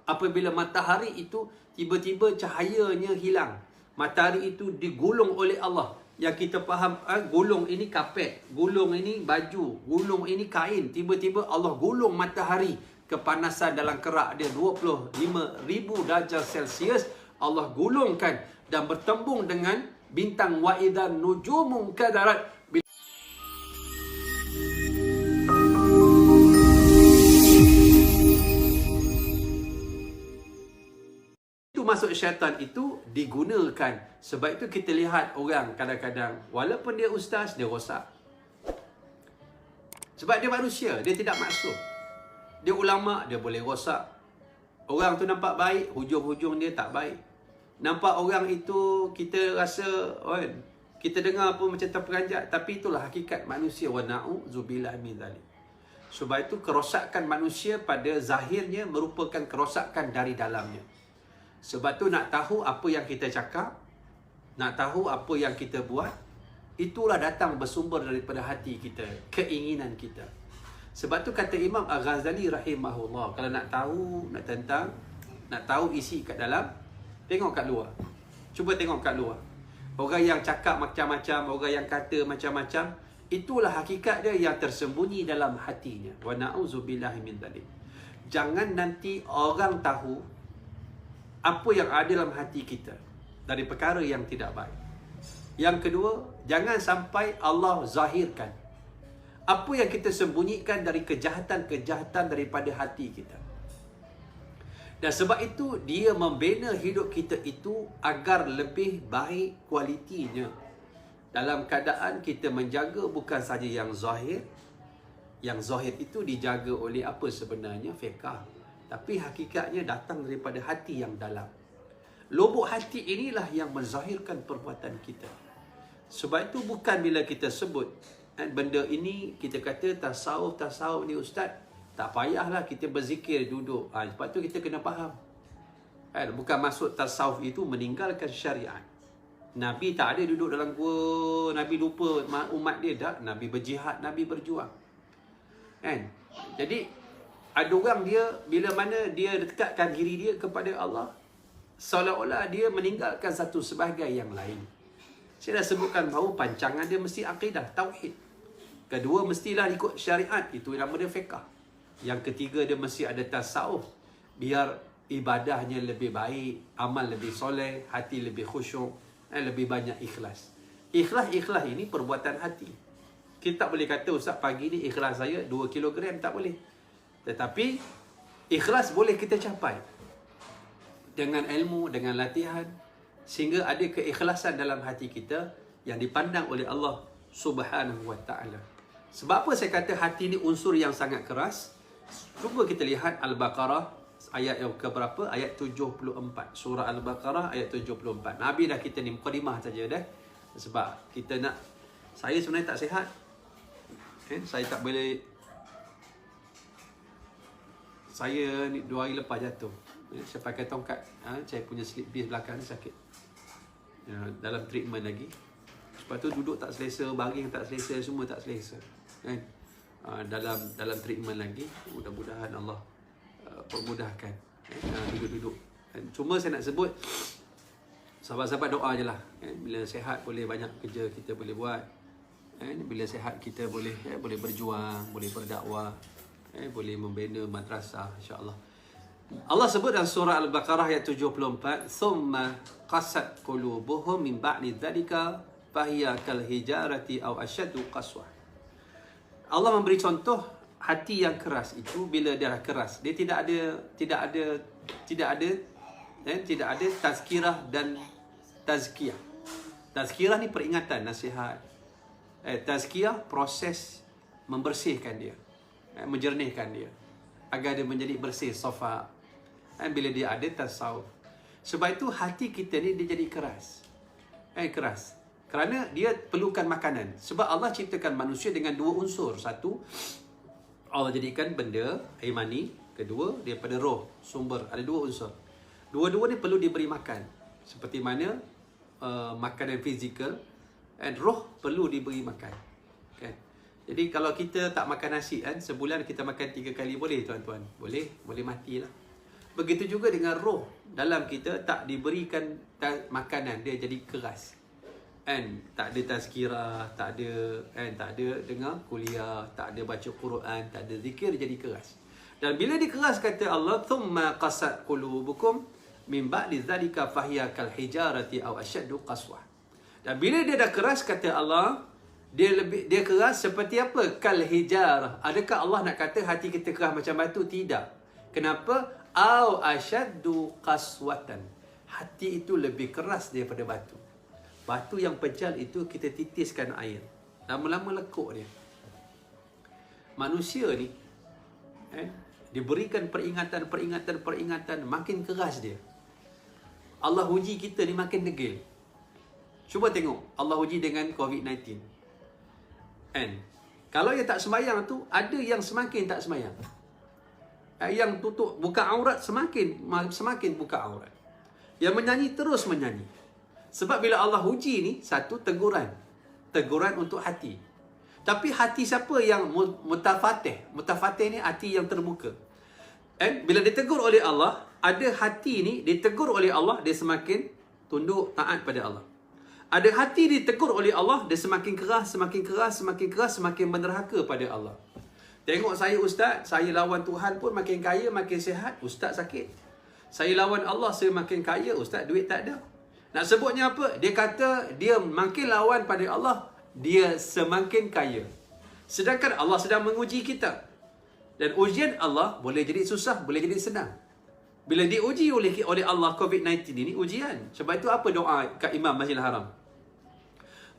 apabila matahari itu tiba-tiba cahayanya hilang. Matahari itu digulung oleh Allah. Yang kita faham, gulung ini kapet, gulung ini baju, gulung ini kain. Tiba-tiba Allah gulung matahari. Kepanasan dalam kerak dia 25,000 darjah Celsius. Allah gulungkan dan bertembung dengan bintang wa idzan nujumun kadarat. Masuk syaitan itu digunakan. Sebab itu kita lihat orang kadang-kadang walaupun dia ustaz, dia rosak. Sebab dia manusia, dia tidak maksud. Dia ulama, dia boleh rosak. Orang tu nampak baik, hujung-hujung dia tak baik. Nampak orang itu kita rasa kita dengar pun macam terperanjat, tapi itulah hakikat manusia. Wa na'udzubillah min dzalik. Sebab itu kerosakan manusia pada zahirnya merupakan kerosakan dari dalamnya. Sebab tu nak tahu apa yang kita cakap, nak tahu apa yang kita buat, itulah datang bersumber daripada hati kita, keinginan kita. Sebab tu kata Imam Al-Ghazali rahimahullah, kalau nak tahu, nak tahu isi kat dalam, tengok kat luar. Cuba tengok kat luar. Orang yang cakap macam-macam, orang yang kata macam-macam, itulah hakikat dia yang tersembunyi dalam hatinya. Wa na'udzubillahi min dzalik. Jangan nanti orang tahu apa yang ada dalam hati kita dari perkara yang tidak baik. Yang kedua, jangan sampai Allah zahirkan apa yang kita sembunyikan dari kejahatan-kejahatan daripada hati kita. Dan sebab itu, dia membina hidup kita itu agar lebih baik kualitinya. Dalam keadaan kita menjaga bukan saja yang zahir. Yang zahir itu dijaga oleh apa sebenarnya? Fiqh. Tapi hakikatnya datang daripada hati yang dalam. Lubuk hati inilah yang menzahirkan perbuatan kita. Sebab itu bukan bila kita sebut benda ini, kita kata tasawuf ni ustaz, tak payahlah kita berzikir duduk. Sebab tu kita kena faham. Bukan maksud tasawuf itu meninggalkan syariat. Nabi tak ada duduk dalam gua, Nabi lupa umat dia tak. Nabi berjihad, Nabi berjuang. Jadi ada orang dia, bila mana dia dekatkan diri dia kepada Allah, seolah-olah dia meninggalkan satu sebahagian yang lain. Saya dah sebutkan bahawa pancangan dia mesti akidah, tauhid. Kedua, mestilah ikut syariat, itu nama dia fiqh. Yang ketiga, dia mesti ada tasawuf, biar ibadahnya lebih baik, amal lebih soleh, hati lebih khusyuk, dan lebih banyak ikhlas. Ikhlas ini perbuatan hati. Kita tak boleh kata, ustaz pagi ni ikhlas saya 2 kilogram, tak boleh. Tetapi ikhlas boleh kita capai dengan ilmu, dengan latihan, sehingga ada keikhlasan dalam hati kita yang dipandang oleh Allah Subhanahu wa taala. Sebab apa saya kata hati ni unsur yang sangat keras? Cuba kita lihat Al-Baqarah ayat yang keberapa? Ayat 74. Surah Al-Baqarah ayat 74. Nabi dah kita ni mukadimah saja dah. Sebab kita nak, saya sebenarnya tak sihat. Saya tak boleh. Saya ni 2 hari lepas jatuh. Saya pakai tongkat. Saya punya slip disc belakang ni sakit. Dalam treatment lagi. Sebab tu duduk tak selesa, baring tak selesa, semua tak selesa. Dalam treatment lagi. Mudah-mudahan Allah permudahkan. Duduk-duduk. Cuma saya nak sebut, sahabat-sahabat doa je lah. Bila sihat boleh banyak kerja kita boleh buat. Bila sihat kita boleh berjuang, boleh berdakwah. Boleh membina madrasah, insya-Allah. Allah sebut dalam surah Al-Baqarah ayat 74, "Tsumma qasat qulubuhum min ba'di dzalika fahiya kal hijarati aw ashaddu qaswah." Allah memberi contoh hati yang keras itu, bila dia keras, dia tidak ada tazkirah dan tazkiyah. Tazkirah ni peringatan, nasihat. Tazkiyah proses membersihkan dia, menjernihkan dia agar dia menjadi bersih, safa. Bila dia ada tasawuf. Sebab itu hati kita ni dia jadi keras. Keras. Kerana dia perlukan makanan. Sebab Allah ciptakan manusia dengan 2 unsur. Satu, Allah jadikan benda, air mani. Kedua, daripada roh, sumber. Ada 2 unsur. Dua-dua ni perlu diberi makan. Seperti mana makanan fizikal, dan roh perlu diberi makan. Jadi kalau kita tak makan nasi sebulan kita makan 3 kali boleh tuan-tuan? Boleh matilah. Begitu juga dengan roh dalam kita tak diberikan makanan, dia jadi keras. Tak ada tazkirah, tak ada dengar kuliah, tak ada baca Quran, tak ada zikir, jadi keras. Dan bila dikeras kata Allah, thumma qasat qulubukum min ba'di dzalika fahiya kal hijarati aw ashaddu qaswah. Dan bila dia dah keras kata Allah, dia keras seperti apa? Kal hijarah. Adakah Allah nak kata hati kita keras macam batu? Tidak. Kenapa? Aw ashaddu qaswatan. Hati itu lebih keras daripada batu. Batu yang pecah itu kita titiskan air, lama-lama lekuk dia. Manusia ni diberikan peringatan, makin keras dia. Allah uji kita ni makin degil. Cuba tengok Allah uji dengan COVID-19. Kalau yang tak sembahyang tu, ada yang semakin tak sembahyang. Yang tutup buka aurat semakin buka aurat. Yang menyanyi terus menyanyi. Sebab bila Allah uji ni, satu teguran untuk hati. Tapi hati siapa yang mutafatih? Mutafatih ni hati yang terbuka. Bila ditegur oleh Allah, ada hati ni ditegur oleh Allah, dia semakin tunduk taat pada Allah. Ada hati ditegur oleh Allah, dia semakin keras, semakin menerhaka pada Allah. Tengok saya ustaz, saya lawan Tuhan pun makin kaya, makin sihat, ustaz sakit. Saya lawan Allah, saya makin kaya, ustaz duit tak ada. Nak sebutnya apa? Dia kata dia makin lawan pada Allah, dia semakin kaya. Sedangkan Allah sedang menguji kita. Dan ujian Allah boleh jadi susah, boleh jadi senang. Bila diuji oleh Allah COVID-19 ini ujian. Sebab itu apa doa kat Imam Masjidil Haram?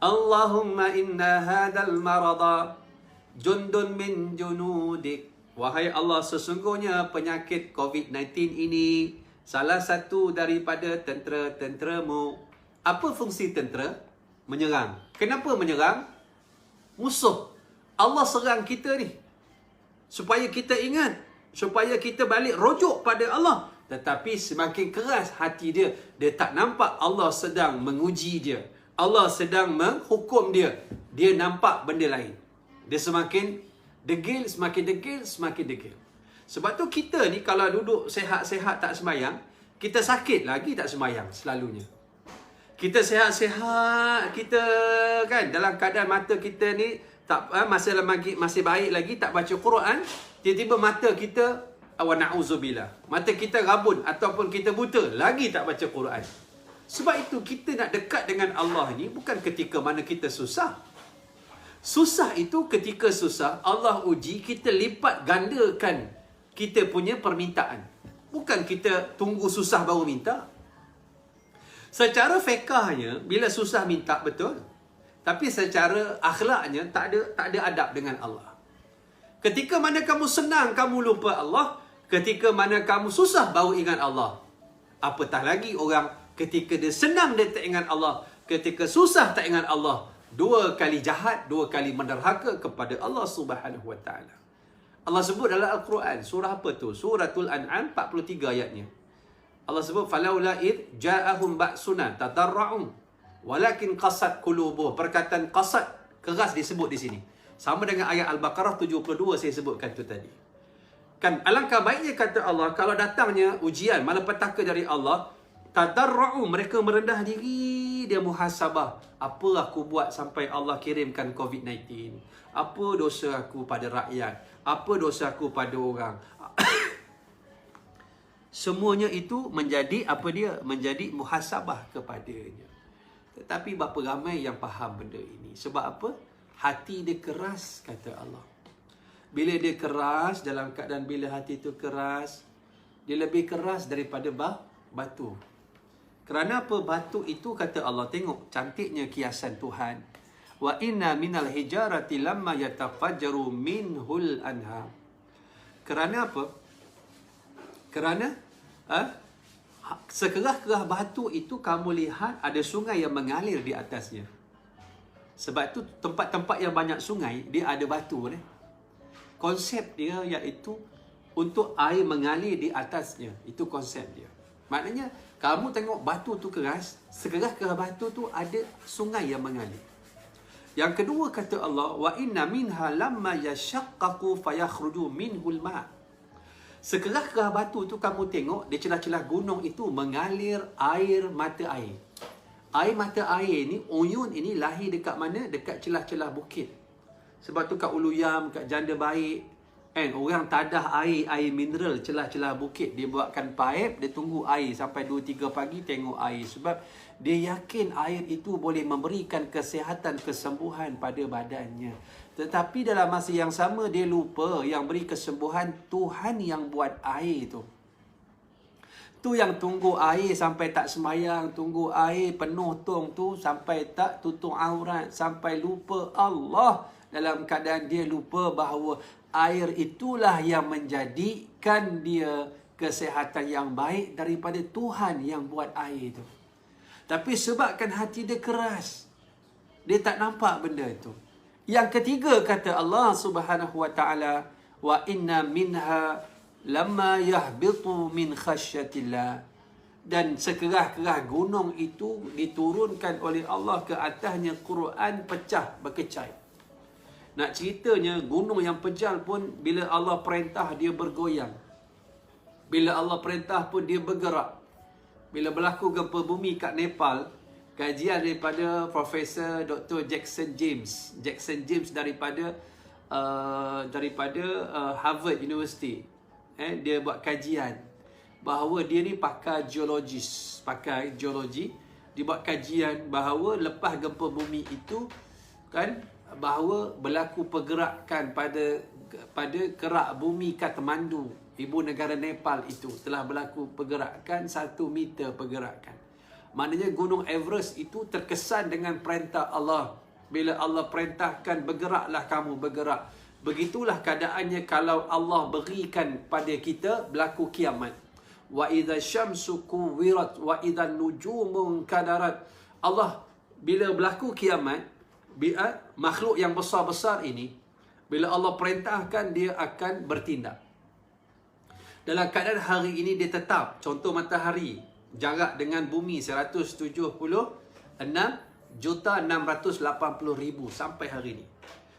Allahumma inna hadal marada jundun min junudik. Wahai Allah, sesungguhnya penyakit COVID-19 ini salah satu daripada tentera-tenteramu. Apa fungsi tentera? Menyerang. Kenapa menyerang? Musuh. Allah serang kita ni supaya kita ingat, supaya kita balik rujuk pada Allah. Tetapi semakin keras hati dia, dia tak nampak Allah sedang menguji dia, Allah sedang menghukum dia. Dia nampak benda lain. Dia semakin degil. Sebab tu kita ni kalau duduk sehat-sehat tak sembahyang, kita sakit lagi tak sembahyang selalunya. Kita sehat-sehat, kita kan dalam keadaan mata kita ni tak masih baik lagi, tak baca Quran, tiba-tiba mata kita wa na'udzubillah, mata kita rabun ataupun kita buta, lagi tak baca Quran. Sebab itu kita nak dekat dengan Allah ni bukan ketika mana kita susah. Susah itu ketika susah Allah uji, kita lipat gandakan kita punya permintaan. Bukan kita tunggu susah baru minta. Secara fiqahnya, bila susah minta betul. Tapi secara akhlaknya, tak ada adab dengan Allah. Ketika mana kamu senang, kamu lupa Allah. Ketika mana kamu susah, baru ingat Allah. Apatah lagi orang ketika dia senang, dia tak ingat Allah. Ketika susah, tak ingat Allah. 2 kali jahat, 2 kali menderhaka kepada Allah Subhanahu Wa Taala. Allah sebut dalam Al-Quran, surah apa tu? Suratul An'am 43 ayatnya. Allah sebut falaula id ja'ahum ba'suna tadarra'u walakin qasat qulubuh. Perkataan qasat, keras disebut di sini. Sama dengan ayat Al-Baqarah 72 saya sebutkan tu tadi. Kan alangkah baiknya kata Allah kalau datangnya ujian malapetaka dari Allah, tadarra'u, mereka merendah diri, dia muhasabah. Apa aku buat sampai Allah kirimkan COVID-19? Apa dosa aku pada rakyat? Apa dosa aku pada orang? Semuanya itu menjadi apa dia? Menjadi muhasabah kepadanya. Tetapi berapa ramai yang faham benda ini? Sebab apa? Hati dia keras, kata Allah. Bila dia keras, dalam keadaan bila hati itu keras, dia lebih keras daripada batu. Kerana apa? Batu itu, kata Allah, tengok cantiknya kiasan Tuhan. Wa inna minal hijarati lamma yatafajjaru minhul anhar. Kerana apa? Kerana sekerah-kerah batu itu kamu lihat ada sungai yang mengalir di atasnya. Sebab tu tempat-tempat yang banyak sungai, dia ada batu ni. Konsep dia iaitu untuk air mengalir di atasnya. Itu konsep dia. Maknanya kamu tengok batu tu keras, sekerah-kerah batu tu ada sungai yang mengalir. Yang kedua kata Allah, wa inna minha lamma yashaqqaqu fayakhruju minhul ma'. Sekerah-kerah batu tu kamu tengok, di celah-celah gunung itu mengalir air mata air. Air mata air ni, uyun ini lahir dekat mana? Dekat celah-celah bukit. Sebab tu kat Uluyam, kat Janda Baik, kan, orang tadah air mineral celah-celah bukit. Dia buatkan paip, dia tunggu air sampai 2-3 pagi tengok air. Sebab dia yakin air itu boleh memberikan kesihatan, kesembuhan pada badannya. Tetapi dalam masa yang sama dia lupa yang beri kesembuhan Tuhan yang buat air tu. Tu yang tunggu air sampai tak sembahyang, tunggu air penuh tong tu sampai tak tutup aurat, sampai lupa Allah. Dalam keadaan dia lupa bahawa air itulah yang menjadikan dia kesihatan yang baik daripada Tuhan yang buat air itu. Tapi sebabkan hati dia keras, dia tak nampak benda itu. Yang ketiga kata Allah Subhanahu wa taala, wa inna minha lamma yahbitu min khasyatillah. Dan sekerah-kerah gunung itu diturunkan oleh Allah ke atasnya Quran pecah berkecai. Nak ceritanya gunung yang pejal pun bila Allah perintah dia bergoyang. Bila Allah perintah pun dia bergerak. Bila berlaku gempa bumi kat Nepal, kajian daripada Profesor Dr. Jackson James daripada Harvard University. Dia buat kajian bahawa dia ni pakar geologi. Dia buat kajian bahawa lepas gempa bumi itu kan, bahawa berlaku pergerakan pada kerak bumi Kathmandu, ibu negara Nepal itu telah berlaku pergerakan 1 meter pergerakan. Maknanya gunung Everest itu terkesan dengan perintah Allah. Bila Allah perintahkan bergeraklah kamu, bergerak. Begitulah keadaannya kalau Allah berikan pada kita berlaku kiamat. Wa idza syamsu kuwirat wa idza nujumu kadarat. Allah bila berlaku kiamat, makhluk yang besar-besar ini, bila Allah perintahkan dia akan bertindak. Dalam keadaan hari ini dia tetap, contoh matahari, jarak dengan bumi 176,680,000 sampai hari ini.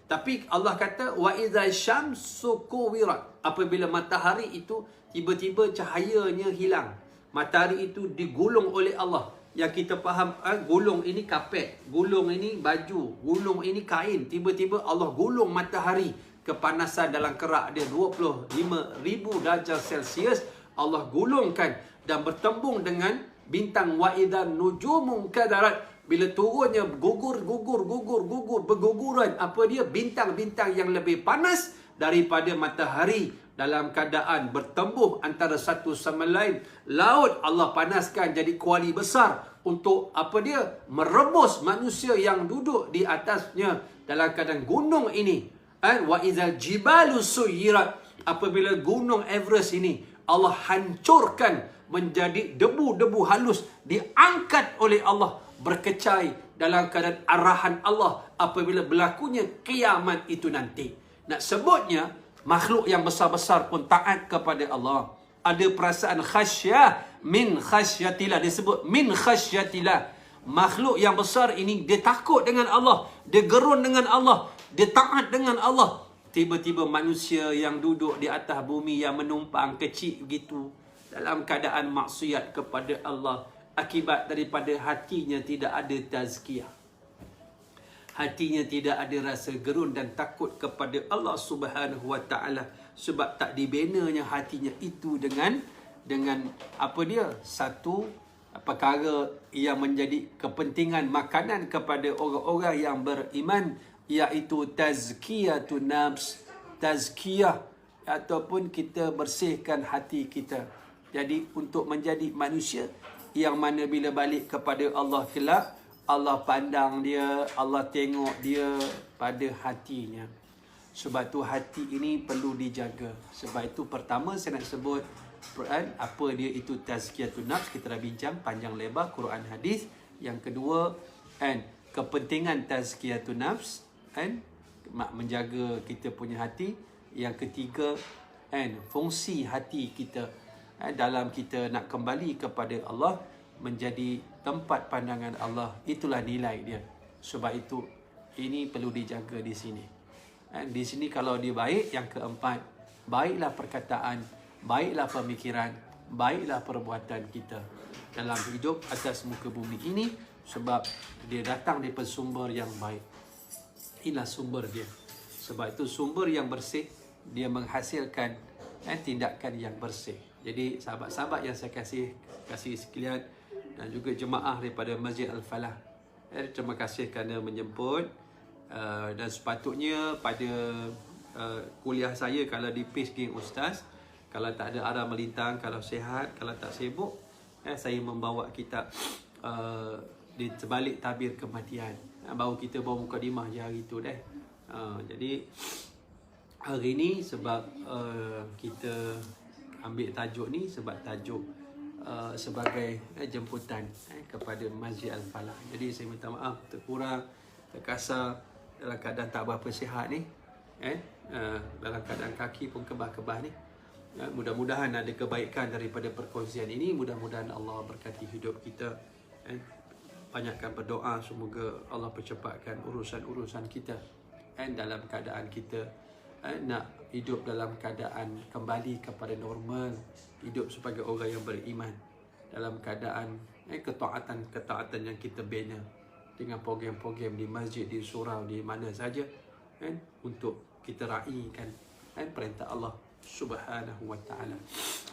Tapi Allah kata wa idza syamsu kuwirat, apabila matahari itu tiba-tiba cahayanya hilang, matahari itu digulung oleh Allah. Yang kita faham, gulung ini kapet, gulung ini baju, gulung ini kain. Tiba-tiba Allah gulung matahari, kepanasan dalam kerak dia 25,000 darjah Celsius. Allah gulungkan dan bertembung dengan bintang wa idzan nujumun kadarat. Bila turunnya berguguran, apa dia? Bintang-bintang yang lebih panas daripada matahari dalam keadaan bertembuh antara satu sama lain. Laut Allah panaskan jadi kuali besar untuk apa dia? Merebus manusia yang duduk di atasnya dalam keadaan gunung ini. Wa idzal jibalu suyirat, apabila gunung Everest ini Allah hancurkan menjadi debu-debu halus, diangkat oleh Allah, berkecai dalam keadaan arahan Allah apabila berlakunya kiamat itu nanti. Nak sebutnya makhluk yang besar-besar pun taat kepada Allah. Ada perasaan khasyah min khasyatillah. Dia sebut min khasyatillah. Makhluk yang besar ini dia takut dengan Allah, dia gerun dengan Allah, dia taat dengan Allah. Tiba-tiba manusia yang duduk di atas bumi yang menumpang kecil begitu dalam keadaan maksiat kepada Allah akibat daripada hatinya tidak ada tazkiyah. Hatinya tidak ada rasa gerun dan takut kepada Allah Subhanahu wa taala, sebab tak dibinanya hatinya itu dengan apa dia? Satu perkara yang menjadi kepentingan makanan kepada orang-orang yang beriman, iaitu tazkiyatun nafs, tazkiyah ataupun kita bersihkan hati kita. Jadi untuk menjadi manusia yang mana bila balik kepada Allah kelak, Allah pandang dia, Allah tengok dia pada hatinya. Sebab tu hati ini perlu dijaga. Sebab itu pertama saya nak sebut apa dia itu tazkiyatun nafs, kita dah bincang panjang lebar Quran hadis. Yang kedua kepentingan tazkiyatun nafs, menjaga kita punya hati. Yang ketiga fungsi hati kita dalam kita nak kembali kepada Allah, menjadi tempat pandangan Allah. Itulah nilai dia. Sebab itu ini perlu dijaga di sini. Di sini kalau dia baik, yang keempat, baiklah perkataan, baiklah pemikiran, baiklah perbuatan kita dalam hidup atas muka bumi ini, sebab dia datang daripada sumber yang baik. Inilah sumber dia. Sebab itu sumber yang bersih, dia menghasilkan tindakan yang bersih. Jadi sahabat-sahabat yang saya kasih sekalian, dan juga jemaah daripada Masjid Al-Falah, terima kasih kerana menjemput. Dan sepatutnya pada kuliah saya, kalau di PACE Geng Ustaz, kalau tak ada arah melintang, kalau sihat, kalau tak sibuk, saya membawa kitab di sebalik tabir kematian. Baru kita bawa mukadimah je hari tu dah. Jadi hari ni sebab kita ambil tajuk ni, sebab tajuk sebagai jemputan kepada Masjid Al-Falah. Jadi saya minta maaf terkurang, terkasar dalam keadaan tak berapa sihat ni, dalam keadaan kaki pun kebah-kebah ni. Mudah-mudahan ada kebaikan daripada perkongsian ini. Mudah-mudahan Allah berkati hidup kita. Banyakkan berdoa semoga Allah percepatkan urusan-urusan kita, dalam keadaan kita nak hidup dalam keadaan kembali kepada normal, hidup sebagai orang yang beriman dalam keadaan ketaatan yang kita bina dengan program-program di masjid, di surau, di mana saja, untuk kita raikan perintah Allah Subhanahu wa ta'ala.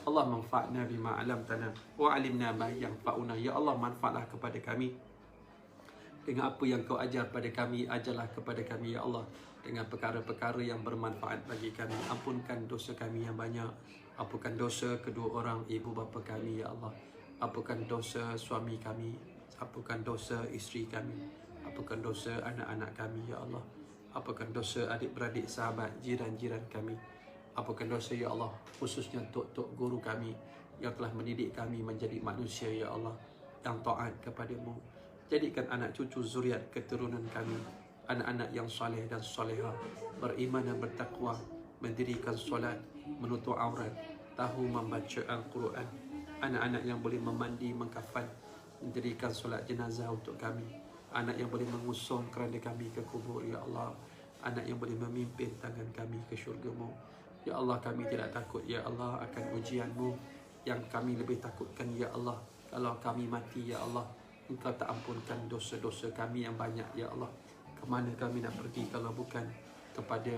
Allah manfa'na bima 'allamtana wa 'alimna ma yanfa'una. Ya Allah, manfaatlah kepada kami dengan apa yang kau ajar pada kami. Ajarlah kepada kami ya Allah dengan perkara-perkara yang bermanfaat bagi kami. Ampunkan dosa kami yang banyak. Ampunkan dosa kedua orang ibu bapa kami ya Allah. Ampunkan dosa suami kami. Ampunkan dosa isteri kami. Ampunkan dosa anak-anak kami ya Allah. Ampunkan dosa adik-beradik, sahabat, jiran-jiran kami. Ampunkan dosa ya Allah, khususnya tok-tok guru kami yang telah mendidik kami menjadi manusia ya Allah yang taat kepadamu. Jadikan anak cucu zuriat keturunan kami anak-anak yang soleh dan solehah, beriman dan bertakwa, mendirikan solat, menutup aurat, tahu membaca Al-Quran, anak-anak yang boleh memandi, mengkafan, mendirikan solat jenazah untuk kami, anak yang boleh mengusung keranda kami ke kubur ya Allah, anak yang boleh memimpin tangan kami ke syurga-Mu. Ya Allah, kami tidak takut ya Allah akan ujian-Mu. Yang kami lebih takutkan ya Allah, kalau kami mati ya Allah, Engkau tak ampunkan dosa-dosa kami yang banyak ya Allah. Kemana kami nak pergi kalau bukan kepada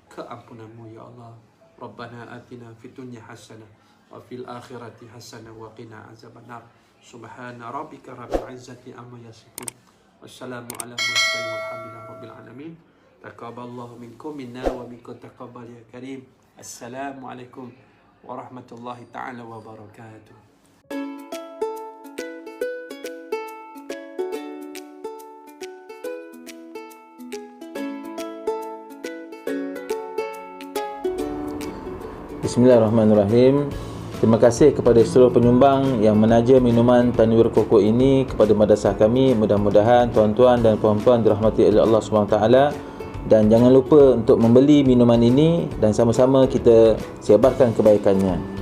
keampunan-Mu ya Allah. Rabbana atina fid dunya hasanah wa fil akhirati hasanah wa qina azabannar. Subhana rabbika rabbil izzati amma yasifun. Wassalamu ala mursalin walhamdulillahi rabbil alamin. Taqabbalallahu minkum minna wa minkum taqabbal ya karim. Assalamualaikum warahmatullahi ta'ala wabarakatuh. Bismillahirrahmanirrahim. Terima kasih kepada seluruh penyumbang yang menaja minuman Tanwir Koko ini kepada madrasah kami. Mudah-mudahan tuan-tuan dan puan-puan dirahmati oleh Allah SWT. Dan jangan lupa untuk membeli minuman ini dan sama-sama kita sebarkan kebaikannya.